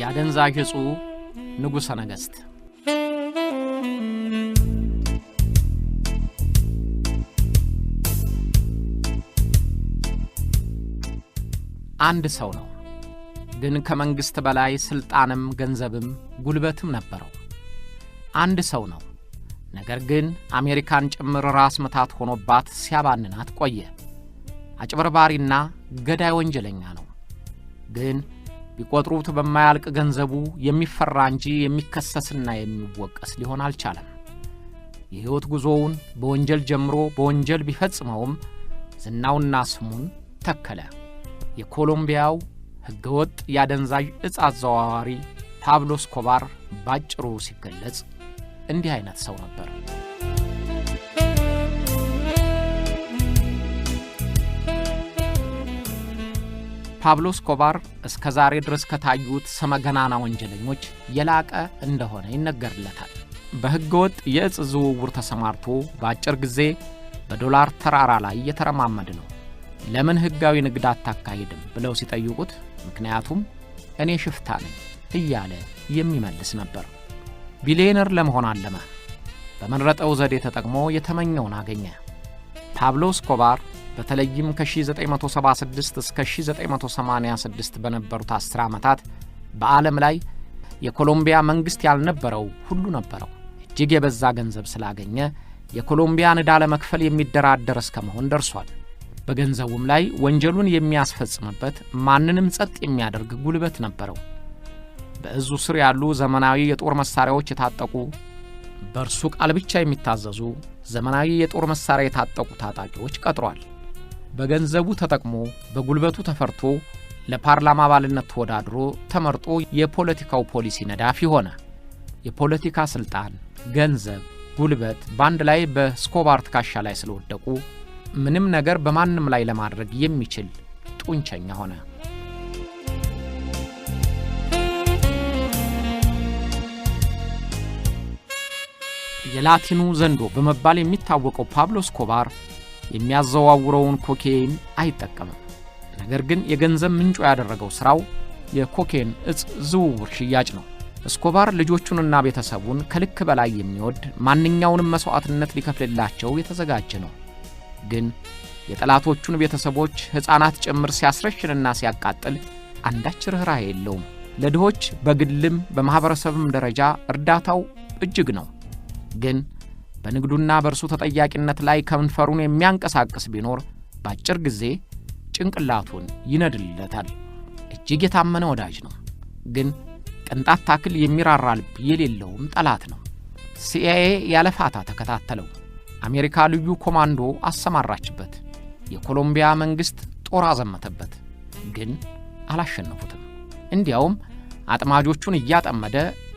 ያደንዛዥ ዕፁ ንጉሠ ነገሥት። አንድ ሰው ነው፣ ግን ከመንግሥት በላይ ሥልጣንም ገንዘብም ጉልበትም ነበረው። አንድ ሰው ነው፣ ነገር ግን አሜሪካን ጭምር ራስ ምታት ሆኖባት ሲያባንናት ቆየ። አጭበርባሪና ገዳይ ወንጀለኛ ነው፣ ግን ቢቆጥሩት በማያልቅ ገንዘቡ የሚፈራ እንጂ የሚከሰስና የሚወቀስ ሊሆን አልቻለም። የሕይወት ጉዞውን በወንጀል ጀምሮ በወንጀል ቢፈጽመውም ዝናውና ስሙን ተከለ። የኮሎምቢያው ሕገወጥ ያደንዛዥ ዕፅ አዘዋዋሪ ፓብሎ እስኮባር ባጭሩ ሲገለጽ እንዲህ አይነት ሰው ነበር። ፓብሎ እስኮባር እስከ ዛሬ ድረስ ከታዩት ሰመገናና ወንጀለኞች የላቀ እንደሆነ ይነገርለታል። በሕገወጥ የዕፅ ዝውውር ተሰማርቶ በአጭር ጊዜ በዶላር ተራራ ላይ የተረማመደ ነው። ለምን ሕጋዊ ንግድ አታካሂድም ብለው ሲጠይቁት ምክንያቱም እኔ ሽፍታ ነኝ እያለ የሚመልስ ነበር። ቢሊየነር ለመሆን አለመ። በመረጠው ዘዴ ተጠቅሞ የተመኘውን አገኘ። ፓብሎ እስኮባር በተለይም ከ1976 እስከ 1986 በነበሩት 10 ዓመታት በዓለም ላይ የኮሎምቢያ መንግሥት ያልነበረው ሁሉ ነበረው። እጅግ የበዛ ገንዘብ ስላገኘ የኮሎምቢያን ዕዳ ለመክፈል የሚደራደር እስከ መሆን ደርሷል። በገንዘቡም ላይ ወንጀሉን የሚያስፈጽምበት ማንንም ጸጥ የሚያደርግ ጉልበት ነበረው። በእዙ ስር ያሉ ዘመናዊ የጦር መሳሪያዎች የታጠቁ በእርሱ ቃል ብቻ የሚታዘዙ ዘመናዊ የጦር መሳሪያ የታጠቁ ታጣቂዎች ቀጥሯል። በገንዘቡ ተጠቅሞ በጉልበቱ ተፈርቶ ለፓርላማ አባልነት ተወዳድሮ ተመርጦ የፖለቲካው ፖሊሲ ነዳፊ ሆነ። የፖለቲካ ስልጣን፣ ገንዘብ፣ ጉልበት በአንድ ላይ በእስኮባር ትከሻ ላይ ስለወደቁ ምንም ነገር በማንም ላይ ለማድረግ የሚችል ጡንቸኛ ሆነ። የላቲኑ ዘንዶ በመባል የሚታወቀው ፓብሎ እስኮባር የሚያዘዋውረውን ኮኬይን አይጠቀምም። ነገር ግን የገንዘብ ምንጩ ያደረገው ሥራው የኮኬን ዕፅ ዝውውር ሽያጭ ነው። እስኮባር ልጆቹንና ቤተሰቡን ከልክ በላይ የሚወድ ማንኛውንም መሥዋዕትነት ሊከፍልላቸው የተዘጋጀ ነው። ግን የጠላቶቹን ቤተሰቦች ሕፃናት ጭምር ሲያስረሽንና ሲያቃጥል አንዳች ርኅራኄ የለውም። ለድሆች በግልም በማኅበረሰብም ደረጃ እርዳታው እጅግ ነው። ግን በንግዱና በእርሱ ተጠያቂነት ላይ ከንፈሩን የሚያንቀሳቅስ ቢኖር በአጭር ጊዜ ጭንቅላቱን ይነድልለታል። እጅግ የታመነ ወዳጅ ነው፣ ግን ቅንጣት ታክል የሚራራ ልብ የሌለውም ጠላት ነው። ሲአይኤ ያለ ፋታ ተከታተለው። አሜሪካ ልዩ ኮማንዶ አሰማራችበት። የኮሎምቢያ መንግሥት ጦር አዘመተበት፣ ግን አላሸነፉትም። እንዲያውም አጥማጆቹን እያጠመደ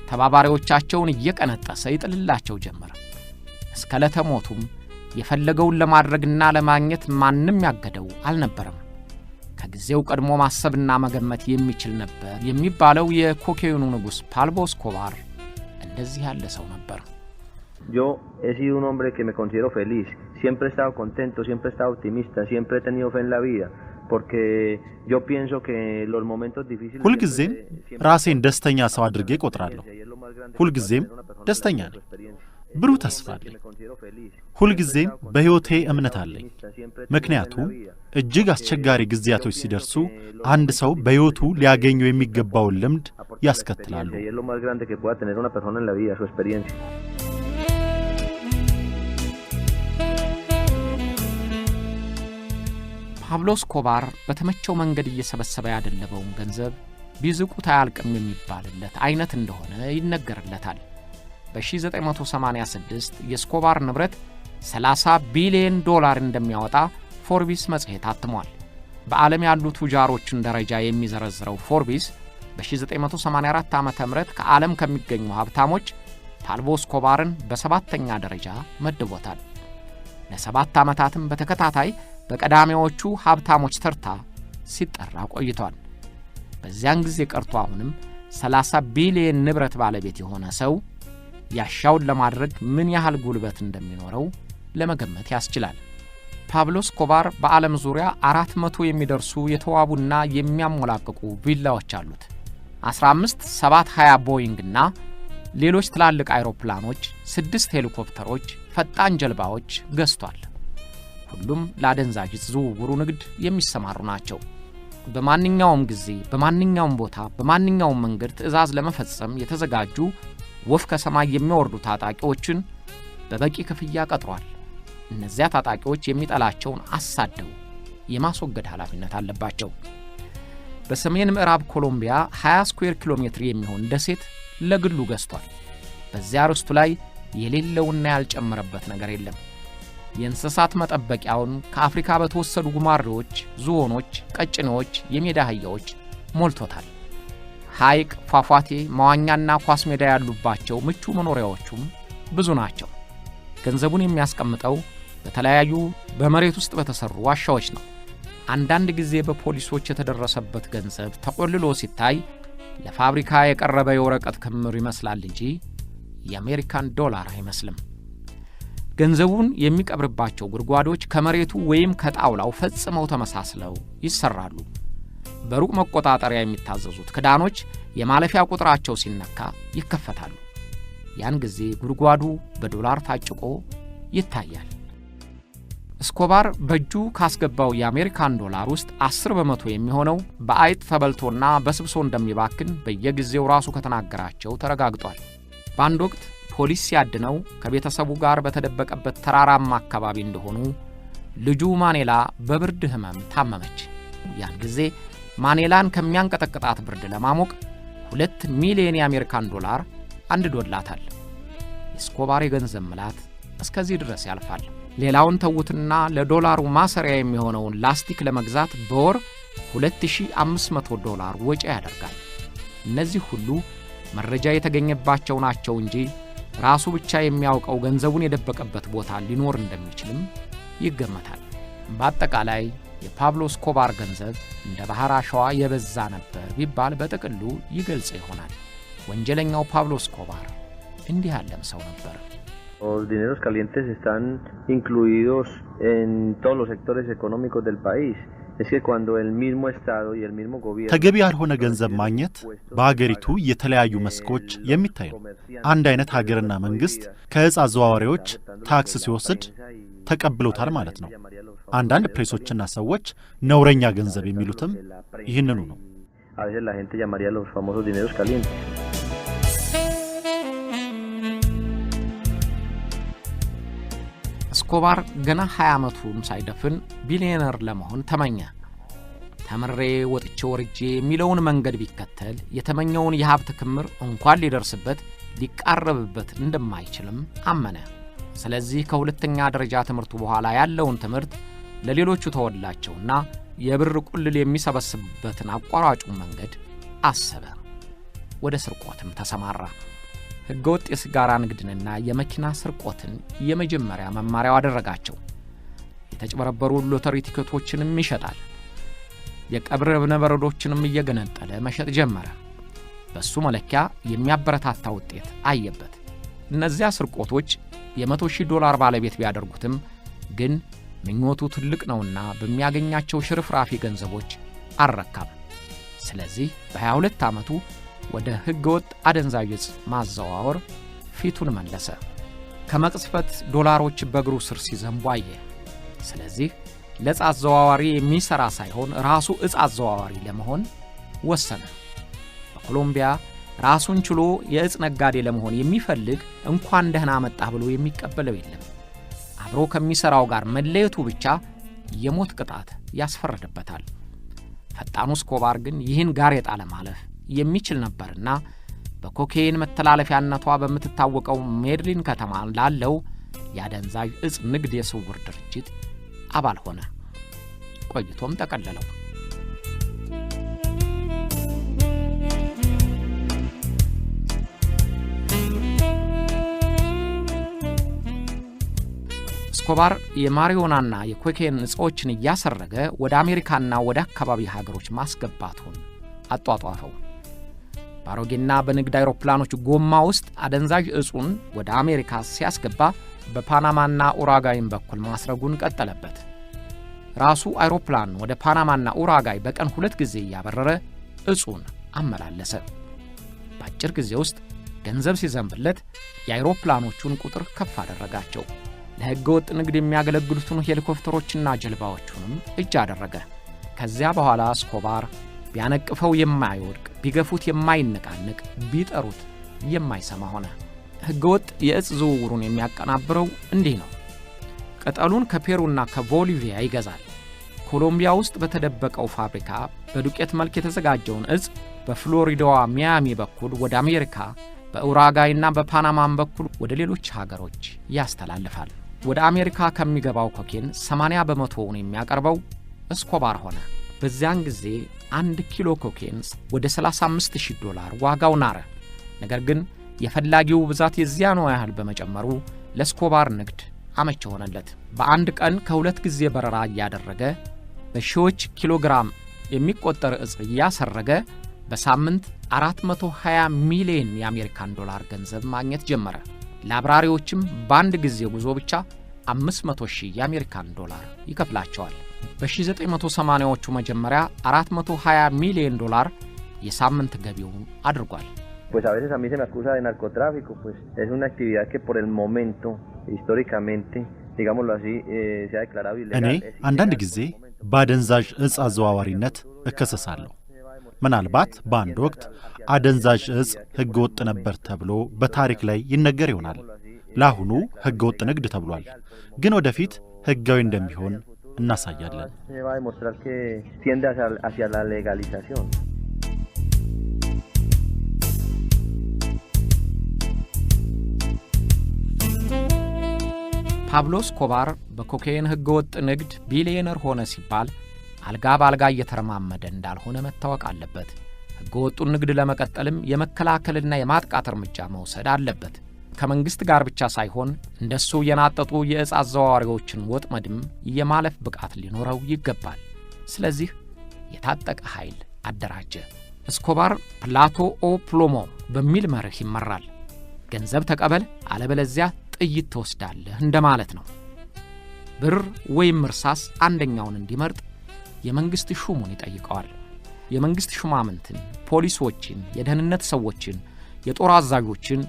ተባባሪዎቻቸውን እየቀነጠሰ ይጥልላቸው ጀመረ። እስከ ለተሞቱም የፈለገውን ለማድረግና ለማግኘት ማንም ያገደው አልነበረም። ከጊዜው ቀድሞ ማሰብና መገመት የሚችል ነበር የሚባለው የኮኬኑ ንጉሥ ፓብሎ እስኮባር እንደዚህ ያለ ሰው ነበር። Yo he sido un hombre que me considero feliz. Siempre he estado contento, siempre he estado optimista, siempre he tenido fe en la vida. porque yo pienso que los momentos difíciles ሁልጊዜም ራሴን ደስተኛ ሰው አድርጌ ቆጥራለሁ። ሁልጊዜም ደስተኛ ነኝ። ብሩህ ተስፋ አለኝ። ሁልጊዜም በሕይወቴ እምነት አለኝ። ምክንያቱም እጅግ አስቸጋሪ ጊዜያቶች ሲደርሱ አንድ ሰው በሕይወቱ ሊያገኘው የሚገባውን ልምድ ያስከትላሉ። ፓብሎ እስኮባር በተመቸው መንገድ እየሰበሰበ ያደለበውን ገንዘብ ቢዝቁት አያልቅም የሚባልለት አይነት እንደሆነ ይነገርለታል። በ1986 የእስኮባር ንብረት $30 ቢሊዮን እንደሚያወጣ ፎርቢስ መጽሔት አትሟል። በዓለም ያሉ ቱጃሮችን ደረጃ የሚዘረዝረው ፎርቢስ በ1984 ዓመተ ምህረት ከዓለም ከሚገኙ ሀብታሞች ፓብሎ እስኮባርን በሰባተኛ ደረጃ መድቦታል። ለ7 ዓመታትም በተከታታይ በቀዳሚዎቹ ሀብታሞች ተርታ ሲጠራ ቆይቷል። በዚያን ጊዜ ቀርቶ አሁንም 30 ቢሊዮን ንብረት ባለቤት የሆነ ሰው ያሻውን ለማድረግ ምን ያህል ጉልበት እንደሚኖረው ለመገመት ያስችላል። ፓብሎ እስኮባር በዓለም ዙሪያ 400 የሚደርሱ የተዋቡና የሚያሞላቅቁ ቪላዎች አሉት። 15 720 ቦይንግ እና ሌሎች ትላልቅ አይሮፕላኖች፣ 6 ሄሊኮፕተሮች፣ ፈጣን ጀልባዎች ገዝቷል። ሁሉም ለአደንዛዥ ዝውውሩ ንግድ የሚሰማሩ ናቸው። በማንኛውም ጊዜ፣ በማንኛውም ቦታ፣ በማንኛውም መንገድ ትዕዛዝ ለመፈጸም የተዘጋጁ ወፍ ከሰማይ የሚወርዱ ታጣቂዎችን በበቂ ክፍያ ቀጥሯል። እነዚያ ታጣቂዎች የሚጠላቸውን አሳደው የማስወገድ ኃላፊነት አለባቸው። በሰሜን ምዕራብ ኮሎምቢያ 20 ስኩዌር ኪሎ ሜትር የሚሆን ደሴት ለግሉ ገዝቷል። በዚያ ርስቱ ላይ የሌለውና ያልጨመረበት ነገር የለም። የእንስሳት መጠበቂያውን ከአፍሪካ በተወሰዱ ጉማሬዎች፣ ዝሆኖች፣ ቀጭኔዎች፣ የሜዳ አህያዎች ሞልቶታል። ሐይቅ፣ ፏፏቴ፣ መዋኛና ኳስ ሜዳ ያሉባቸው ምቹ መኖሪያዎቹም ብዙ ናቸው። ገንዘቡን የሚያስቀምጠው በተለያዩ በመሬት ውስጥ በተሰሩ ዋሻዎች ነው። አንዳንድ ጊዜ በፖሊሶች የተደረሰበት ገንዘብ ተቆልሎ ሲታይ ለፋብሪካ የቀረበ የወረቀት ክምር ይመስላል እንጂ የአሜሪካን ዶላር አይመስልም። ገንዘቡን የሚቀብርባቸው ጉድጓዶች ከመሬቱ ወይም ከጣውላው ፈጽመው ተመሳስለው ይሰራሉ። በሩቅ መቆጣጠሪያ የሚታዘዙት ክዳኖች የማለፊያ ቁጥራቸው ሲነካ ይከፈታሉ። ያን ጊዜ ጉድጓዱ በዶላር ታጭቆ ይታያል። እስኮባር በእጁ ካስገባው የአሜሪካን ዶላር ውስጥ 10 በመቶ የሚሆነው በአይጥ ተበልቶና በስብሶ እንደሚባክን በየጊዜው ራሱ ከተናገራቸው ተረጋግጧል። በአንድ ወቅት ፖሊስ ሲያድነው ከቤተሰቡ ጋር በተደበቀበት ተራራማ አካባቢ እንደሆኑ ልጁ ማኔላ በብርድ ህመም ታመመች። ያን ጊዜ ማኔላን ከሚያንቀጠቅጣት ብርድ ለማሞቅ 2 ሚሊዮን የአሜሪካን ዶላር አንድዶላታል። የእስኮባር የገንዘብ ምላት እስከዚህ ድረስ ያልፋል። ሌላውን ተውትና ለዶላሩ ማሰሪያ የሚሆነውን ላስቲክ ለመግዛት በወር $2500 ወጪ ያደርጋል። እነዚህ ሁሉ መረጃ የተገኘባቸው ናቸው እንጂ ራሱ ብቻ የሚያውቀው ገንዘቡን የደበቀበት ቦታ ሊኖር እንደሚችልም ይገመታል። በአጠቃላይ የፓብሎ እስኮባር ገንዘብ እንደ ባህር አሸዋ የበዛ ነበር ቢባል በጥቅሉ ይገልጽ ይሆናል። ወንጀለኛው ፓብሎ እስኮባር እንዲህ ያለም ሰው ነበር። Los dineros calientes están incluidos en todos los sectores económicos del país. Es que cuando el mismo Estado y el mismo gobierno ተገቢ ያልሆነ ገንዘብ ማግኘት በአገሪቱ የተለያዩ መስኮች የሚታይ ነው። አንድ አይነት ሀገርና መንግስት ከዕፅ አዘዋዋሪዎች ታክስ ሲወስድ ተቀብሎታል ማለት ነው። አንዳንድ ፕሬሶችና ሰዎች ነውረኛ ገንዘብ የሚሉትም ይህንኑ ነው። A veces la gente llamaría los famosos dineros calientes. እስኮባር ገና 20 ዓመቱን ሳይደፍን ቢሊዮነር ለመሆን ተመኘ። ተምሬ ወጥቼ ወርጄ የሚለውን መንገድ ቢከተል የተመኘውን የሀብት ክምር እንኳን ሊደርስበት ሊቃረብበት እንደማይችልም አመነ። ስለዚህ ከሁለተኛ ደረጃ ትምህርቱ በኋላ ያለውን ትምህርት ለሌሎቹ ተወላቸውና የብር ቁልል የሚሰበስብበትን አቋራጩን መንገድ አሰበ። ወደ ስርቆትም ተሰማራ። ሕገወጥ የሲጋራ ንግድንና የመኪና ስርቆትን የመጀመሪያ መማሪያው አደረጋቸው። የተጭበረበሩ ሎተሪ ቲኬቶችንም ይሸጣል። የቀብር እብነበረዶችንም እየገነጠለ መሸጥ ጀመረ። በሱ መለኪያ የሚያበረታታ ውጤት አየበት። እነዚያ ስርቆቶች $100,000 ባለቤት ቢያደርጉትም ግን ምኞቱ ትልቅ ነውና በሚያገኛቸው ሽርፍራፊ ገንዘቦች አልረካም። ስለዚህ በ22 ዓመቱ ወደ ሕገወጥ አደንዛዥ ዕፅ ማዘዋወር ፊቱን መለሰ። ከመቅጽበት ዶላሮች በእግሩ ስር ሲዘንቡ አየ። ስለዚህ ለዕፅ አዘዋዋሪ የሚሠራ ሳይሆን ራሱ ዕፅ አዘዋዋሪ ለመሆን ወሰነ። በኮሎምቢያ ራሱን ችሎ የዕፅ ነጋዴ ለመሆን የሚፈልግ እንኳን ደህና መጣህ ብሎ የሚቀበለው የለም። አብሮ ከሚሠራው ጋር መለየቱ ብቻ የሞት ቅጣት ያስፈረድበታል። ፈጣኑ እስኮባር ግን ይህን ጋሬጣ ለማለፍ የሚችል ነበርና በኮኬይን መተላለፊያነቷ በምትታወቀው ሜድሊን ከተማ ላለው የአደንዛዥ ዕፅ ንግድ የስውር ድርጅት አባል ሆነ። ቆይቶም ተቀለለው። እስኮባር የማሪዮናና የኮኬይን ዕፆችን እያሰረገ ወደ አሜሪካና ወደ አካባቢ ሀገሮች ማስገባቱን አጧጧፈው። ባሮጌና በንግድ አይሮፕላኖች ጎማ ውስጥ አደንዛዥ ዕፁን ወደ አሜሪካ ሲያስገባ በፓናማና ኡራጋይን በኩል ማስረጉን ቀጠለበት። ራሱ አይሮፕላን ወደ ፓናማና ኡራጋይ በቀን 2 ጊዜ እያበረረ ዕፁን አመላለሰ። በአጭር ጊዜ ውስጥ ገንዘብ ሲዘንብለት የአይሮፕላኖቹን ቁጥር ከፍ አደረጋቸው። ለሕገወጥ ንግድ የሚያገለግሉትን ሄሊኮፕተሮችና ጀልባዎቹንም እጅ አደረገ። ከዚያ በኋላ እስኮባር ቢያነቅፈው የማይወድቅ፣ ቢገፉት የማይነቃነቅ፣ ቢጠሩት የማይሰማ ሆነ። ሕገወጥ የእጽ ዝውውሩን የሚያቀናብረው እንዲህ ነው። ቅጠሉን ከፔሩና ከቦሊቪያ ይገዛል። ኮሎምቢያ ውስጥ በተደበቀው ፋብሪካ በዱቄት መልክ የተዘጋጀውን እጽ በፍሎሪዳዋ ሚያሚ በኩል ወደ አሜሪካ፣ በኡራጋይና በፓናማም በኩል ወደ ሌሎች ሀገሮች ያስተላልፋል። ወደ አሜሪካ ከሚገባው ኮኬን 80 በመቶውን የሚያቀርበው እስኮባር ሆነ። በዚያን ጊዜ 1 ኪሎ ኮኬን ወደ $35,000 ዋጋው ናረ። ነገር ግን የፈላጊው ብዛት የዚያኑ ያህል በመጨመሩ ለእስኮባር ንግድ አመቺ ሆነለት። በአንድ ቀን ከ2 ጊዜ በረራ እያደረገ በሺዎች ኪሎግራም የሚቆጠር እጽ እያሰረገ በሳምንት 420 ሚሊዮን የአሜሪካን ዶላር ገንዘብ ማግኘት ጀመረ። ለአብራሪዎችም በአንድ ጊዜ ጉዞ ብቻ 500,000 የአሜሪካን ዶላር ይከፍላቸዋል። በ1980ዎቹ መጀመሪያ 420 ሚሊዮን ዶላር የሳምንት ገቢውን አድርጓል። Pues a veces a mí se me acusa de narcotráfico, pues es una actividad que por el momento, históricamente, digámoslo así, se ha declarado ilegal. እኔ አንዳንድ ጊዜ በአደንዛዥ እጽ አዘዋዋሪነት እከሰሳለሁ። ምናልባት በአንድ ወቅት አደንዛዥ እጽ ሕገ ወጥ ነበር ተብሎ በታሪክ ላይ ይነገር ይሆናል። ለአሁኑ ሕገ ወጥ ንግድ ተብሏል፣ ግን ወደፊት ሕጋዊ እንደሚሆን እናሳያለን። Se va a demostrar que tiende hacia la legalización. ፓብሎ እስኮባር በኮካይን ሕገወጥ ንግድ ቢሊዮነር ሆነ ሲባል አልጋ በአልጋ እየተረማመደ እንዳልሆነ መታወቅ አለበት። ሕገወጡን ንግድ ለመቀጠልም የመከላከልና የማጥቃት እርምጃ መውሰድ አለበት። ከመንግሥት ጋር ብቻ ሳይሆን እንደሱ የናጠጡ የእጽ አዘዋዋሪዎችን ወጥመድም የማለፍ ብቃት ሊኖረው ይገባል። ስለዚህ የታጠቀ ኃይል አደራጀ። እስኮባር ፕላቶ ኦ ፕሎሞ በሚል መርህ ይመራል። ገንዘብ ተቀበል፣ አለበለዚያ ጥይት ትወስዳለህ እንደማለት ነው። ብር ወይም እርሳስ አንደኛውን እንዲመርጥ የመንግሥት ሹሙን ይጠይቀዋል። የመንግሥት ሹማምንትን፣ ፖሊሶችን፣ የደህንነት ሰዎችን፣ የጦር አዛዦችን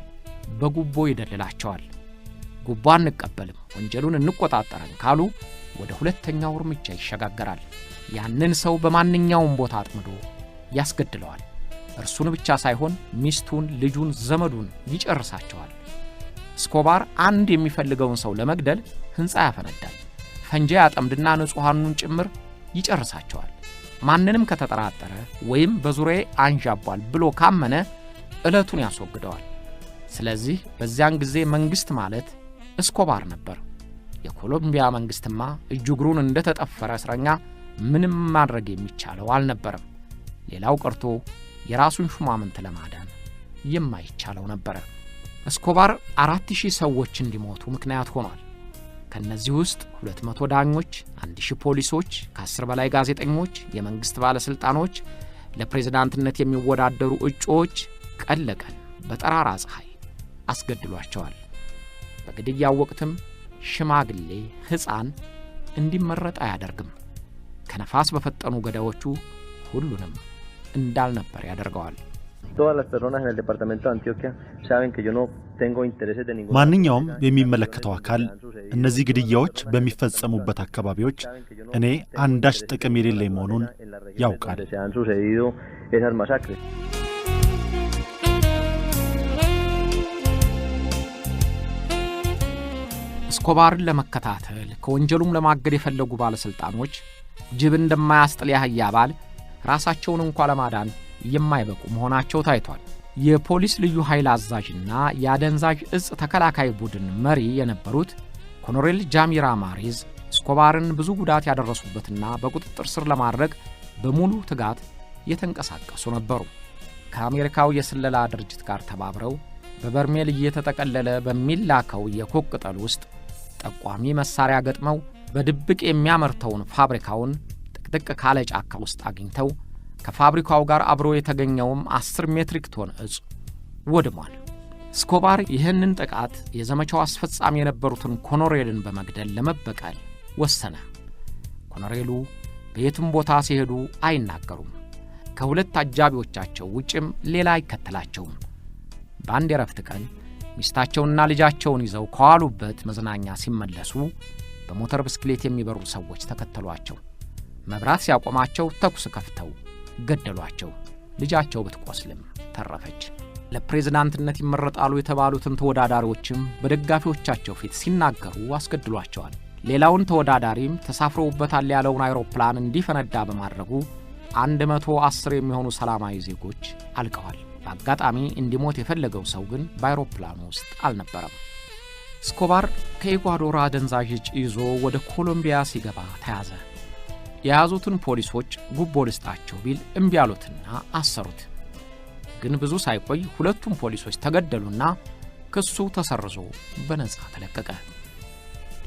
በጉቦ ይደልላቸዋል። ጉቦ አንቀበልም፣ ወንጀሉን እንቆጣጠረን ካሉ ወደ ሁለተኛው እርምጃ ይሸጋገራል። ያንን ሰው በማንኛውም ቦታ አጥምዶ ያስገድለዋል። እርሱን ብቻ ሳይሆን ሚስቱን፣ ልጁን፣ ዘመዱን ይጨርሳቸዋል። እስኮባር አንድ የሚፈልገውን ሰው ለመግደል ሕንፃ ያፈነዳል። ፈንጂ ያጠምድና ንጹሐኑን ጭምር ይጨርሳቸዋል። ማንንም ከተጠራጠረ ወይም በዙሪያዬ አንዣቧል ብሎ ካመነ ዕለቱን ያስወግደዋል። ስለዚህ በዚያን ጊዜ መንግሥት ማለት እስኮባር ነበር። የኮሎምቢያ መንግሥትማ እጅግሩን እንደተጠፈረ እስረኛ ምንም ማድረግ የሚቻለው አልነበረም። ሌላው ቀርቶ የራሱን ሹማምንት ለማዳን የማይቻለው ነበረ። እስኮባር 4000 ሰዎች እንዲሞቱ ምክንያት ሆኗል። ከነዚህ ውስጥ 200 ዳኞች፣ 1000 ፖሊሶች፣ ከ10 በላይ ጋዜጠኞች፣ የመንግሥት ባለሥልጣኖች፣ ለፕሬዝዳንትነት የሚወዳደሩ እጩዎች ቀን ለቀን በጠራራ ፀሐይ አስገድሏቸዋል። በግድያው ወቅትም ሽማግሌ፣ ሕፃን እንዲመረጥ አያደርግም። ከነፋስ በፈጠኑ ገዳዮቹ ሁሉንም እንዳልነበር ያደርገዋል። Todas las personas en el departamento de Antioquia saben que yo no tengo intereses de ningún. ማንኛውም የሚመለከተው አካል እነዚህ ግድያዎች በሚፈጸሙበት አካባቢዎች እኔ አንዳች ጥቅም የሌለኝ መሆኑን ያውቃል። Se han sucedido esas masacres. እስኮባርን ለመከታተል ከወንጀሉም ለማገድ የፈለጉ ባለሥልጣኖች ጅብ እንደማያስጥል ያህያ ባል ራሳቸውን እንኳ ለማዳን የማይበቁ መሆናቸው ታይቷል። የፖሊስ ልዩ ኃይል አዛዥና የአደንዛዥ እጽ ተከላካይ ቡድን መሪ የነበሩት ኮሎኔል ጃሚራ ማሬዝ እስኮባርን ብዙ ጉዳት ያደረሱበትና በቁጥጥር ስር ለማድረግ በሙሉ ትጋት የተንቀሳቀሱ ነበሩ። ከአሜሪካው የስለላ ድርጅት ጋር ተባብረው በበርሜል እየተጠቀለለ በሚላከው የኮክ ቅጠል ውስጥ ጠቋሚ መሳሪያ ገጥመው በድብቅ የሚያመርተውን ፋብሪካውን ጥቅጥቅ ካለ ጫካ ውስጥ አግኝተው ከፋብሪካው ጋር አብሮ የተገኘውም 10 ሜትሪክ ቶን እጽ ወድሟል። እስኮባር ይህንን ጥቃት የዘመቻው አስፈጻሚ የነበሩትን ኮሎኔልን በመግደል ለመበቀል ወሰነ። ኮሎኔሉ በየትም ቦታ ሲሄዱ አይናገሩም። ከሁለት አጃቢዎቻቸው ውጭም ሌላ አይከተላቸውም። በአንድ የረፍት ቀን ሚስታቸውንና ልጃቸውን ይዘው ከዋሉበት መዝናኛ ሲመለሱ በሞተር ብስክሌት የሚበሩ ሰዎች ተከተሏቸው። መብራት ሲያቆማቸው ተኩስ ከፍተው ገደሏቸው። ልጃቸው ብትቆስልም ተረፈች። ለፕሬዝዳንትነት ይመረጣሉ የተባሉትን ተወዳዳሪዎችም በደጋፊዎቻቸው ፊት ሲናገሩ አስገድሏቸዋል። ሌላውን ተወዳዳሪም ተሳፍረውበታል ያለውን አይሮፕላን እንዲፈነዳ በማድረጉ 110 የሚሆኑ ሰላማዊ ዜጎች አልቀዋል። በአጋጣሚ እንዲሞት የፈለገው ሰው ግን በአይሮፕላኑ ውስጥ አልነበረም። እስኮባር ከኢኳዶር አደንዛዥ ዕፅ ይዞ ወደ ኮሎምቢያ ሲገባ ተያዘ። የያዙትን ፖሊሶች ጉቦ ልስጣቸው ቢል እምቢ አሉትና አሰሩት። ግን ብዙ ሳይቆይ ሁለቱም ፖሊሶች ተገደሉና ክሱ ተሰርዞ በነጻ ተለቀቀ።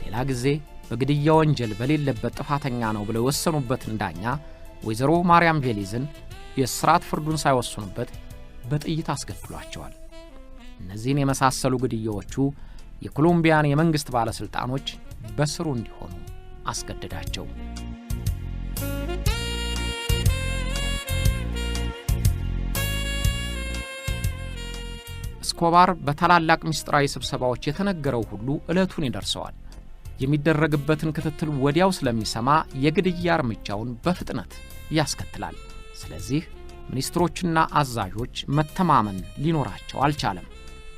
ሌላ ጊዜ በግድያ ወንጀል በሌለበት ጥፋተኛ ነው ብለው የወሰኑበትን ዳኛ ወይዘሮ ማርያም ቬሊዝን የእስራት ፍርዱን ሳይወስኑበት በጥይት አስገድሏቸዋል። እነዚህን የመሳሰሉ ግድያዎቹ የኮሎምቢያን የመንግሥት ባለሥልጣኖች በስሩ እንዲሆኑ አስገደዳቸው። እስኮባር በታላላቅ ምስጢራዊ ስብሰባዎች የተነገረው ሁሉ ዕለቱን ይደርሰዋል። የሚደረግበትን ክትትል ወዲያው ስለሚሰማ የግድያ እርምጃውን በፍጥነት ያስከትላል። ስለዚህ ሚኒስትሮችና አዛዦች መተማመን ሊኖራቸው አልቻለም።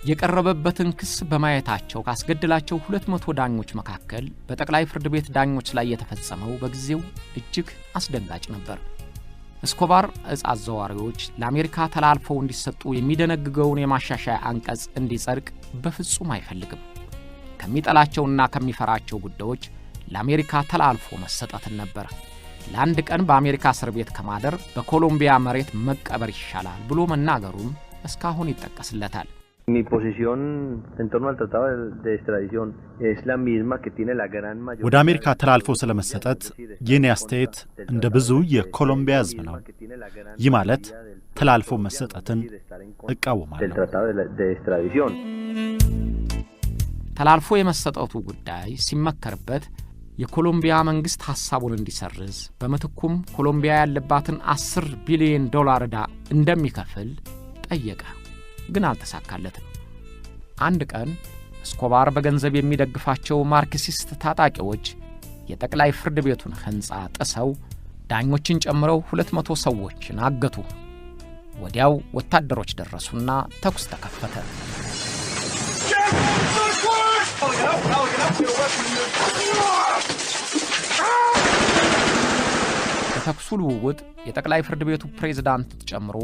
የቀረበበትን ክስ በማየታቸው ካስገደላቸው 200 ዳኞች መካከል በጠቅላይ ፍርድ ቤት ዳኞች ላይ የተፈጸመው በጊዜው እጅግ አስደንጋጭ ነበር። እስኮባር ዕፅ አዘዋሪዎች ለአሜሪካ ተላልፈው እንዲሰጡ የሚደነግገውን የማሻሻያ አንቀጽ እንዲጸድቅ በፍጹም አይፈልግም። ከሚጠላቸውና ከሚፈራቸው ጉዳዮች ለአሜሪካ ተላልፎ መሰጠትን ነበር። ለአንድ ቀን በአሜሪካ እስር ቤት ከማደር በኮሎምቢያ መሬት መቀበር ይሻላል ብሎ መናገሩም እስካሁን ይጠቀስለታል። Mi posición en torno al tratado de extradición es la misma que tiene la gran mayoría. ወደ አሜሪካ ተላልፎ ስለመሰጠት የኔ አስተያየት እንደ ብዙ የኮሎምቢያ ሕዝብ ነው። ይህ ማለት ተላልፎ መሰጠትን እቃወማለሁ። ተላልፎ የመሰጠቱ ጉዳይ ሲመከርበት የኮሎምቢያ መንግሥት ሐሳቡን እንዲሰርዝ በመትኩም ኮሎምቢያ ያለባትን $10 ቢሊዮን ዕዳ እንደሚከፍል ጠየቀ። ግን አልተሳካለትም። አንድ ቀን እስኮባር በገንዘብ የሚደግፋቸው ማርክሲስት ታጣቂዎች የጠቅላይ ፍርድ ቤቱን ሕንፃ ጥሰው ዳኞችን ጨምረው 200 ሰዎችን አገቱ። ወዲያው ወታደሮች ደረሱና ተኩስ ተከፈተ። በተኩሱ ልውውጥ የጠቅላይ ፍርድ ቤቱ ፕሬዝዳንት ጨምሮ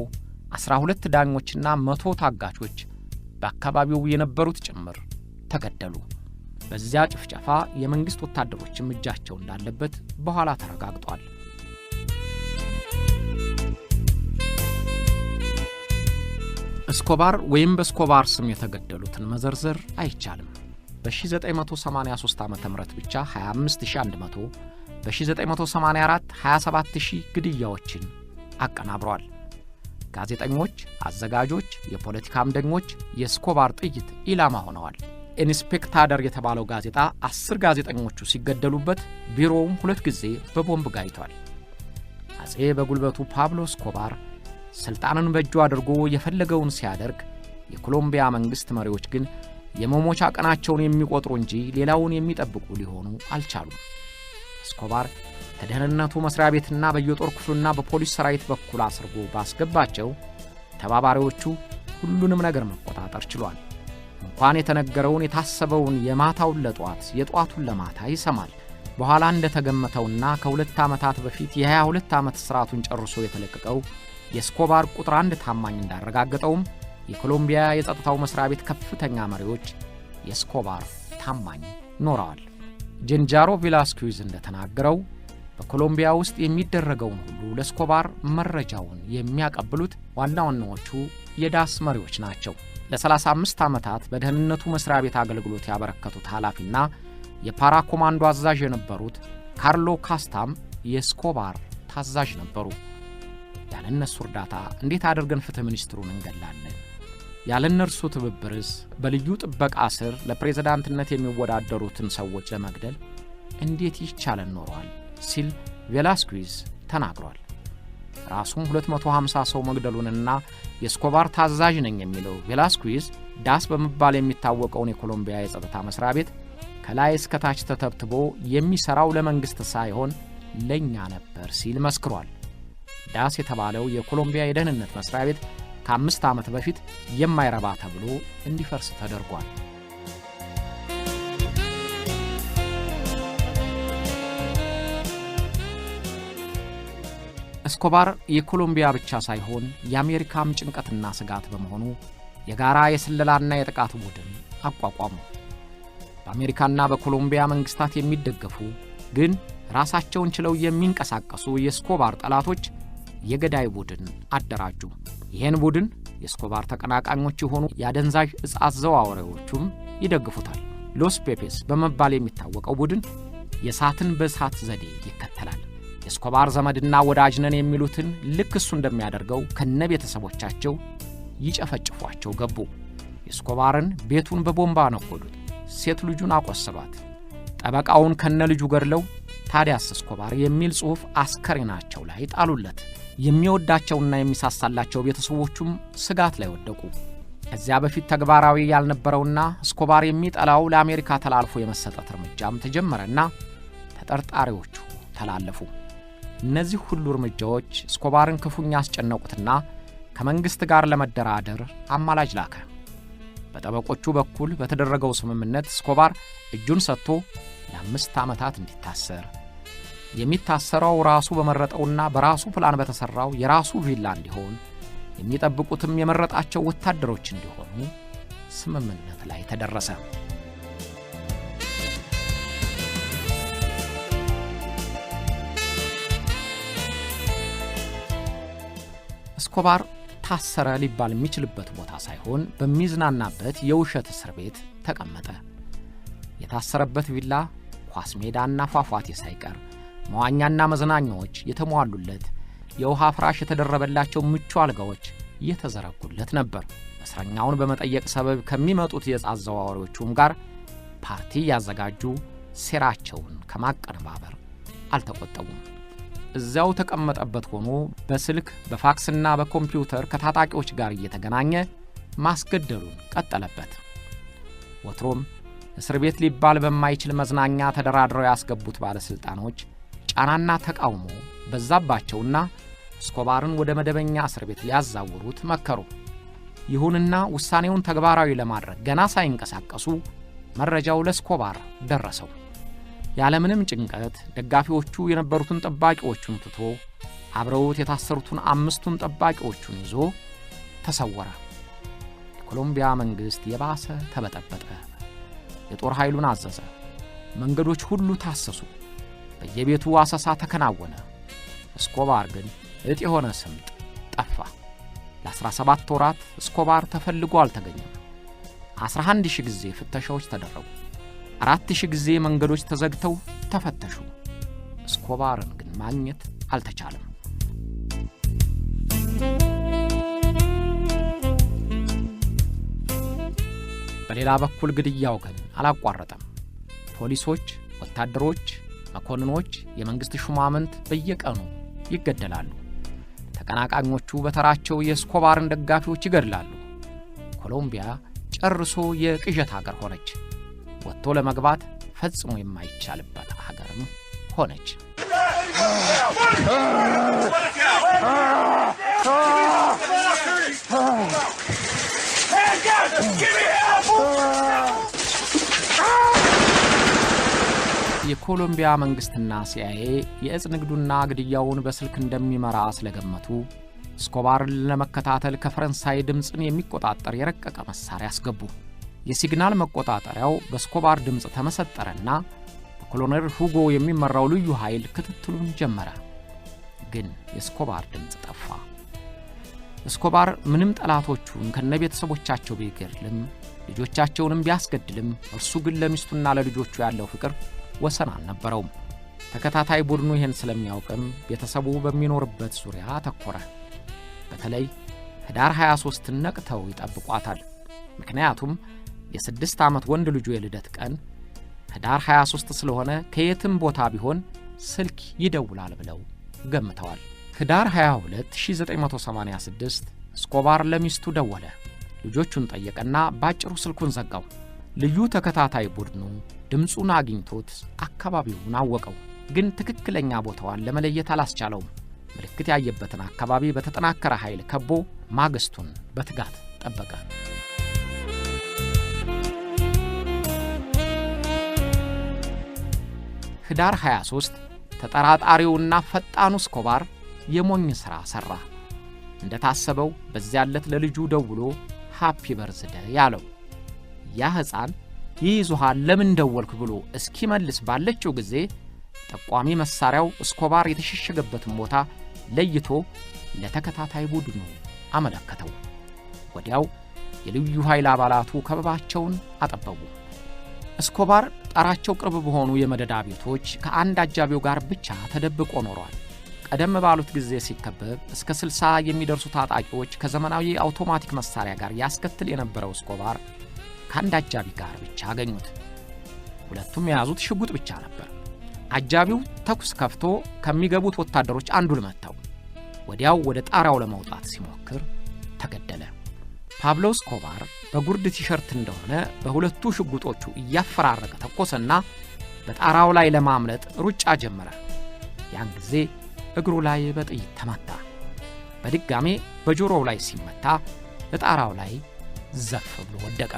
12 ዳኞችና 100 ታጋቾች በአካባቢው የነበሩት ጭምር ተገደሉ። በዚያ ጭፍጨፋ የመንግሥት ወታደሮችም እጃቸው እንዳለበት በኋላ ተረጋግጧል። እስኮባር ወይም በእስኮባር ስም የተገደሉትን መዘርዘር አይቻልም። በ1983 ዓ.ም ብቻ 25100፣ በ1984 27000 ግድያዎችን አቀናብሯል። ጋዜጠኞች፣ አዘጋጆች፣ የፖለቲካ አምደኞች የእስኮባር ጥይት ኢላማ ሆነዋል። ኢንስፔክታደር የተባለው ጋዜጣ 10 ጋዜጠኞቹ ሲገደሉበት ቢሮውም 2 ጊዜ በቦምብ ጋይቷል። አጼ በጉልበቱ ፓብሎ እስኮባር ስልጣንን በእጁ አድርጎ የፈለገውን ሲያደርግ፣ የኮሎምቢያ መንግሥት መሪዎች ግን የመሞቻ ቀናቸውን የሚቆጥሩ እንጂ ሌላውን የሚጠብቁ ሊሆኑ አልቻሉም። እስኮባር ከደህንነቱ መስሪያ ቤትና በየጦር ክፍሉና በፖሊስ ሰራዊት በኩል አስርጎ ባስገባቸው ተባባሪዎቹ ሁሉንም ነገር መቆጣጠር ችሏል። እንኳን የተነገረውን የታሰበውን የማታውን ለጧት የጧቱን ለማታ ይሰማል። በኋላ እንደተገመተውና ከ2 ዓመታት በፊት የ22 ዓመት እስራቱን ጨርሶ የተለቀቀው የእስኮባር ቁጥር 1 ታማኝ እንዳረጋገጠውም የኮሎምቢያ የጸጥታው መስሪያ ቤት ከፍተኛ መሪዎች የእስኮባር ታማኝ ኖረዋል። ጀንጃሮ ቪላስኩዝ እንደተናገረው በኮሎምቢያ ውስጥ የሚደረገውን ሁሉ ለእስኮባር መረጃውን የሚያቀብሉት ዋና ዋናዎቹ የዳስ መሪዎች ናቸው። ለ35 ዓመታት በደህንነቱ መስሪያ ቤት አገልግሎት ያበረከቱት ኃላፊና የፓራ ኮማንዶ አዛዥ የነበሩት ካርሎ ካስታም የእስኮባር ታዛዥ ነበሩ። ያለ እነሱ እርዳታ እንዴት አድርገን ፍትህ ሚኒስትሩን እንገላለን? ያለ እነርሱ ትብብርስ በልዩ ጥበቃ ስር ለፕሬዝዳንትነት የሚወዳደሩትን ሰዎች ለመግደል እንዴት ይቻለን ኖሯል? ሲል ቬላስኩዝ ተናግሯል። ራሱም 250 ሰው መግደሉንና የኤስኮባር ታዛዥ ነኝ የሚለው ቬላስኩዌዝ ዳስ በመባል የሚታወቀውን የኮሎምቢያ የጸጥታ መስሪያ ቤት ከላይ እስከ ታች ተተብትቦ የሚሰራው ለመንግስት ሳይሆን ለኛ ነበር ሲል መስክሯል። ዳስ የተባለው የኮሎምቢያ የደህንነት መስሪያ ቤት ከ5 ዓመት በፊት የማይረባ ተብሎ እንዲፈርስ ተደርጓል። ኤስኮባር የኮሎምቢያ ብቻ ሳይሆን የአሜሪካም ጭንቀትና ስጋት በመሆኑ የጋራ የስለላና የጥቃት ቡድን አቋቋሙ። በአሜሪካና በኮሎምቢያ መንግስታት የሚደገፉ ግን ራሳቸውን ችለው የሚንቀሳቀሱ የኤስኮባር ጠላቶች የገዳይ ቡድን አደራጁ። ይህን ቡድን የኤስኮባር ተቀናቃኞች የሆኑ የአደንዛዥ ዕፅ አዘዋዋሪዎቹም ይደግፉታል። ሎስ ፔፔስ በመባል የሚታወቀው ቡድን የእሳትን በእሳት ዘዴ ይከተላል። የኤስኮባር ዘመድና ወዳጅ ነን የሚሉትን ልክ እሱ እንደሚያደርገው ከነ ቤተሰቦቻቸው ይጨፈጭፏቸው ገቡ። ኤስኮባርን ቤቱን በቦምባ ነኮዱት። ሴት ልጁን አቆሰሏት። ጠበቃውን ከነ ልጁ ገድለው ታዲያስ ኤስኮባር የሚል ጽሑፍ አስከሬናቸው ላይ ጣሉለት። የሚወዳቸውና የሚሳሳላቸው ቤተሰቦቹም ስጋት ላይ ወደቁ። ከዚያ በፊት ተግባራዊ ያልነበረውና ኤስኮባር የሚጠላው ለአሜሪካ ተላልፎ የመሰጠት እርምጃም ተጀመረና ተጠርጣሪዎቹ ተላለፉ። እነዚህ ሁሉ እርምጃዎች ኤስኮባርን ክፉኛ አስጨነቁትና ከመንግስት ጋር ለመደራደር አማላጅ ላከ። በጠበቆቹ በኩል በተደረገው ስምምነት ኤስኮባር እጁን ሰጥቶ ለ5 ዓመታት እንዲታሰር፣ የሚታሰረው ራሱ በመረጠውና በራሱ ፕላን በተሰራው የራሱ ቪላ እንዲሆን፣ የሚጠብቁትም የመረጣቸው ወታደሮች እንዲሆኑ ስምምነት ላይ ተደረሰ። ኤስኮባር ታሰረ ሊባል የሚችልበት ቦታ ሳይሆን በሚዝናናበት የውሸት እስር ቤት ተቀመጠ። የታሰረበት ቪላ ኳስ ሜዳና ፏፏቴ ሳይቀር መዋኛና መዝናኛዎች የተሟሉለት፣ የውሃ ፍራሽ የተደረበላቸው ምቹ አልጋዎች እየተዘረጉለት ነበር። እስረኛውን በመጠየቅ ሰበብ ከሚመጡት የዕፅ አዘዋዋሪዎቹም ጋር ፓርቲ ያዘጋጁ ሴራቸውን ከማቀነባበር አልተቆጠቡም። እዚያው ተቀመጠበት ሆኖ በስልክ በፋክስና በኮምፒውተር ከታጣቂዎች ጋር እየተገናኘ ማስገደሉን ቀጠለበት። ወትሮም እስር ቤት ሊባል በማይችል መዝናኛ ተደራድረው ያስገቡት ባለስልጣኖች ጫናና ተቃውሞ በዛባቸውና ኤስኮባርን ወደ መደበኛ እስር ቤት ሊያዛውሩት መከሩ። ይሁንና ውሳኔውን ተግባራዊ ለማድረግ ገና ሳይንቀሳቀሱ መረጃው ለኤስኮባር ደረሰው። ያለምንም ጭንቀት ደጋፊዎቹ የነበሩትን ጠባቂዎቹን ትቶ አብረውት የታሰሩትን 5ቱን ጠባቂዎቹን ይዞ ተሰወረ። የኮሎምቢያ መንግስት የባሰ ተበጠበጠ። የጦር ኃይሉን አዘዘ። መንገዶች ሁሉ ታሰሱ። በየቤቱ አሰሳ ተከናወነ። ኤስኮባር ግን እጥ የሆነ ስምጥ ጠፋ። ለ17 ወራት ኤስኮባር ተፈልጎ አልተገኘም። 11000 ጊዜ ፍተሻዎች ተደረጉ። 4000 ጊዜ መንገዶች ተዘግተው ተፈተሹ። ኤስኮባርን ግን ማግኘት አልተቻለም። በሌላ በኩል ግድያው ግን አላቋረጠም። ፖሊሶች፣ ወታደሮች፣ መኮንኖች፣ የመንግስት ሹማምንት በየቀኑ ይገደላሉ። ተቀናቃኞቹ በተራቸው የኤስኮባርን ደጋፊዎች ይገድላሉ። ኮሎምቢያ ጨርሶ የቅዠት ሀገር ሆነች። ወጥቶ ለመግባት ፈጽሞ የማይቻልበት ሀገርም ሆነች። የኮሎምቢያ መንግስትና ሲአይኤ የዕፅ ንግዱና ግድያውን በስልክ እንደሚመራ ስለገመቱ ኤስኮባርን ለመከታተል ከፈረንሳይ ድምፅን የሚቆጣጠር የረቀቀ መሳሪያ አስገቡ። የሲግናል መቆጣጠሪያው በኤስኮባር ድምፅ ተመሰጠረና በኮሎኔል ሁጎ የሚመራው ልዩ ኃይል ክትትሉን ጀመረ። ግን የኤስኮባር ድምፅ ጠፋ። ኤስኮባር ምንም ጠላቶቹን ከነቤተሰቦቻቸው ቢገድልም ልጆቻቸውንም ቢያስገድልም እርሱ ግን ለሚስቱና ለልጆቹ ያለው ፍቅር ወሰን አልነበረውም። ተከታታይ ቡድኑ ይህን ስለሚያውቅም ቤተሰቡ በሚኖርበት ዙሪያ አተኮረ። በተለይ ህዳር 23 ነቅተው ይጠብቋታል። ምክንያቱም የ6 ዓመት ወንድ ልጁ የልደት ቀን ህዳር 23 ስለሆነ ከየትም ቦታ ቢሆን ስልክ ይደውላል ብለው ገምተዋል። ህዳር 22 1986 እስኮባር ለሚስቱ ደወለ። ልጆቹን ጠየቀና ባጭሩ ስልኩን ዘጋው። ልዩ ተከታታይ ቡድኑ ድምፁን አግኝቶት አካባቢውን አወቀው፣ ግን ትክክለኛ ቦታዋን ለመለየት አላስቻለውም። ምልክት ያየበትን አካባቢ በተጠናከረ ኃይል ከቦ ማግስቱን በትጋት ጠበቀ። ህዳር 23 ተጠራጣሪውና ፈጣኑ እስኮባር የሞኝ ሥራ ሠራ። እንደታሰበው በዚያለት ለልጁ ደውሎ ሃፒ በርዝዴይ ያለው ያ ሕፃን ይይዙሃል ለምን ደወልክ ብሎ እስኪመልስ ባለችው ጊዜ ጠቋሚ መሳሪያው እስኮባር የተሸሸገበትን ቦታ ለይቶ ለተከታታይ ቡድኑ አመለከተው። ወዲያው የልዩ ኃይል አባላቱ ከበባቸውን አጠበቡ። እስኮባር ጣራቸው ቅርብ በሆኑ የመደዳ ቤቶች ከአንድ አጃቢው ጋር ብቻ ተደብቆ ኖሯል። ቀደም ባሉት ጊዜ ሲከበብ እስከ 60 የሚደርሱ ታጣቂዎች ከዘመናዊ አውቶማቲክ መሳሪያ ጋር ያስከትል የነበረው እስኮባር ከአንድ አጃቢ ጋር ብቻ አገኙት። ሁለቱም የያዙት ሽጉጥ ብቻ ነበር። አጃቢው ተኩስ ከፍቶ ከሚገቡት ወታደሮች አንዱን መታው። ወዲያው ወደ ጣራው ለመውጣት ሲሞክር ተገደለ። ፓብሎ እስኮባር በጉርድ ቲሸርት እንደሆነ በሁለቱ ሽጉጦቹ እያፈራረቀ ተኮሰና በጣራው ላይ ለማምለጥ ሩጫ ጀመረ። ያን ጊዜ እግሩ ላይ በጥይት ተመታ። በድጋሜ በጆሮው ላይ ሲመታ በጣራው ላይ ዘፍ ብሎ ወደቀ።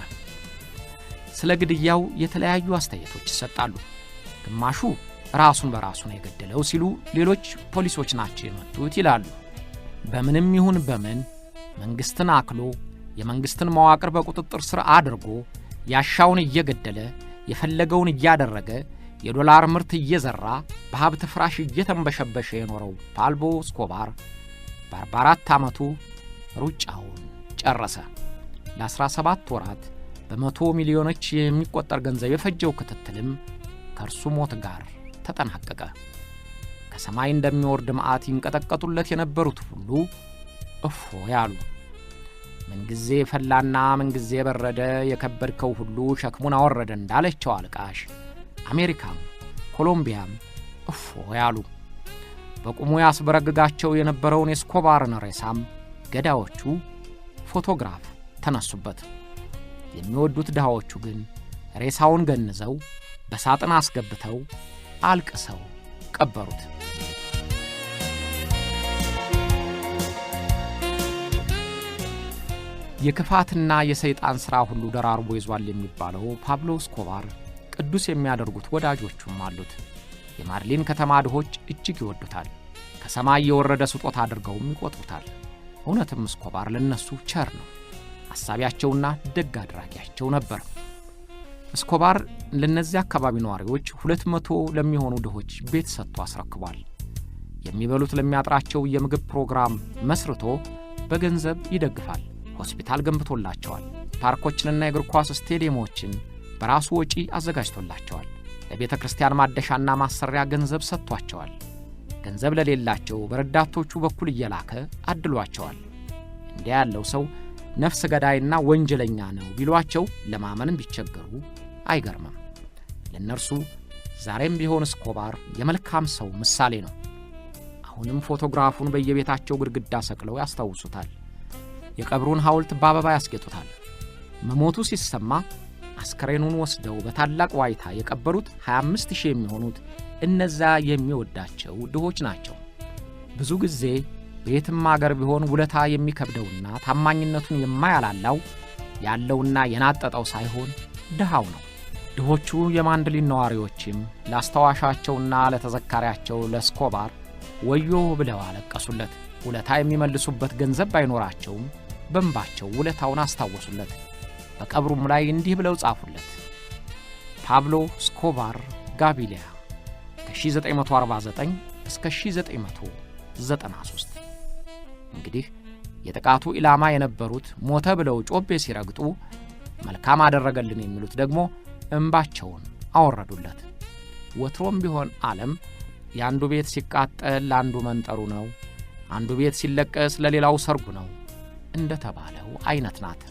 ስለ ግድያው የተለያዩ አስተያየቶች ይሰጣሉ። ግማሹ ራሱን በራሱ ነው የገደለው ሲሉ፣ ሌሎች ፖሊሶች ናቸው የመቱት ይላሉ። በምንም ይሁን በምን መንግስትን አክሎ የመንግስትን መዋቅር በቁጥጥር ስር አድርጎ ያሻውን እየገደለ የፈለገውን እያደረገ የዶላር ምርት እየዘራ በሀብት ፍራሽ እየተንበሸበሸ የኖረው ፓብሎ እስኮባር በ44 ዓመቱ ሩጫውን ጨረሰ። ለ17 ወራት በመቶ ሚሊዮኖች የሚቆጠር ገንዘብ የፈጀው ክትትልም ከእርሱ ሞት ጋር ተጠናቀቀ። ከሰማይ እንደሚወርድ መዓት ይንቀጠቀጡለት የነበሩት ሁሉ እፎ ያሉ። ምንጊዜ ፈላና ምንጊዜ በረደ፣ የከበድከው ሁሉ ሸክሙን አወረደ እንዳለችው አልቃሽ አሜሪካም ኮሎምቢያም እፎ ያሉ። በቁሙ ያስበረግጋቸው የነበረውን የእስኮባርን ሬሳም ገዳዮቹ ፎቶግራፍ ተነሱበት። የሚወዱት ድሃዎቹ ግን ሬሳውን ገንዘው በሳጥን አስገብተው አልቅሰው ቀበሩት። የክፋትና የሰይጣን ሥራ ሁሉ ደራርቦ ይዟል የሚባለው ፓብሎ እስኮባር ቅዱስ የሚያደርጉት ወዳጆቹም አሉት። የማድሊን ከተማ ድሆች እጅግ ይወዱታል። ከሰማይ የወረደ ስጦታ አድርገውም ይቆጥሩታል። እውነትም እስኮባር ለነሱ ቸር ነው። አሳቢያቸውና ደግ አድራጊያቸው ነበር። እስኮባር ለነዚህ አካባቢ ነዋሪዎች 200 ለሚሆኑ ድሆች ቤት ሰጥቶ አስረክቧል። የሚበሉት ለሚያጥራቸው የምግብ ፕሮግራም መስርቶ በገንዘብ ይደግፋል። ሆስፒታል ገንብቶላቸዋል። ፓርኮችንና የእግር ኳስ ስቴዲየሞችን በራሱ ወጪ አዘጋጅቶላቸዋል። ለቤተ ክርስቲያን ማደሻና ማሰሪያ ገንዘብ ሰጥቷቸዋል። ገንዘብ ለሌላቸው በረዳቶቹ በኩል እየላከ አድሏቸዋል። እንዲያ ያለው ሰው ነፍስ ገዳይና ወንጀለኛ ነው ቢሏቸው ለማመንም ቢቸገሩ አይገርምም። ለነርሱ ዛሬም ቢሆን እስኮባር የመልካም ሰው ምሳሌ ነው። አሁንም ፎቶግራፉን በየቤታቸው ግድግዳ ሰቅለው ያስታውሱታል። የቀብሩን ሐውልት በአበባ ያስጌጡታል። መሞቱ ሲሰማ አስከሬኑን ወስደው በታላቅ ዋይታ የቀበሩት 25000 የሚሆኑት እነዛ የሚወዳቸው ድሆች ናቸው። ብዙ ጊዜ በየትም አገር ቢሆን ውለታ የሚከብደውና ታማኝነቱን የማያላላው ያለውና የናጠጠው ሳይሆን ድሃው ነው። ድሆቹ የማንድሊን ነዋሪዎችም ላስተዋሻቸውና ለተዘካሪያቸው ለእስኮባር ወዮ ብለው አለቀሱለት። ውለታ የሚመልሱበት ገንዘብ ባይኖራቸውም በእንባቸው ውለታውን አስታወሱለት። በቀብሩም ላይ እንዲህ ብለው ጻፉለት። ፓብሎ እስኮባር ጋቪሊያ ከ1949 እስከ 1993። እንግዲህ የጥቃቱ ኢላማ የነበሩት ሞተ ብለው ጮቤ ሲረግጡ መልካም አደረገልን የሚሉት ደግሞ እንባቸውን አወረዱለት። ወትሮም ቢሆን ዓለም ያንዱ ቤት ሲቃጠል ለአንዱ መንጠሩ ነው፣ አንዱ ቤት ሲለቀስ ለሌላው ሰርጉ ነው እንደተባለው አይነት ናት።